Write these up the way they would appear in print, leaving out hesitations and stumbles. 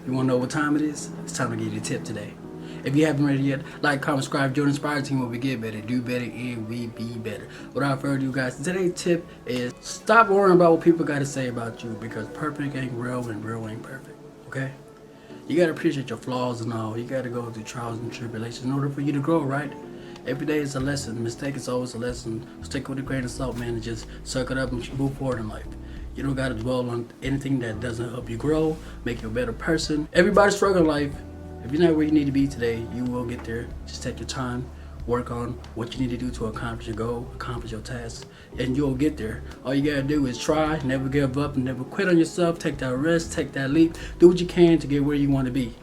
You want to know what time it is? It's time to give you a tip today. If you haven't read it yet, like, comment, subscribe, join the Inspire Team where we get better, do better, and we be better. Without further ado, guys, today's tip is stop worrying about what people got to say about you, because perfect ain't real and real ain't perfect, okay? You got to appreciate your flaws and all. You got to go through trials and tribulations in order for you to grow, right? Every day is a lesson. Mistake is always a lesson. Stick with a grain of salt, man, and just suck it up and move forward in life. You don't got to dwell on anything that doesn't help you grow, make you a better person. Everybody's struggling in life. If you're not where you need to be today, you will get there. Just take your time, work on what you need to do to accomplish your goal, accomplish your tasks, and you'll get there. All you gotta do is try, never give up, and never quit on yourself. Take that risk, take that leap, do what you can to get where you want to be.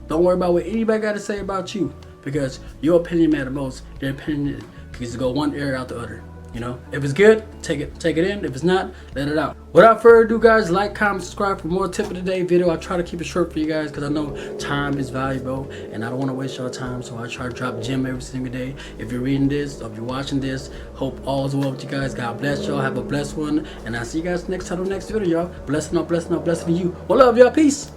Don't worry about what anybody got to say about you, because your opinion matters most. Their opinion can go one ear out the other. You know, if it's good, take it in. If it's not, let it out. Without further ado, guys, like, comment, subscribe for more tip of the day video. I try to keep it short for you guys because I know time is valuable and I don't want to waste your time. So I try to drop gym every single day. If you're reading this or if you're watching this, hope all is well with you guys. God bless y'all. Have a blessed one. And I'll see you guys next time on the next video, y'all. Blessing up, blessing up, blessing to you. Well, love y'all. Peace.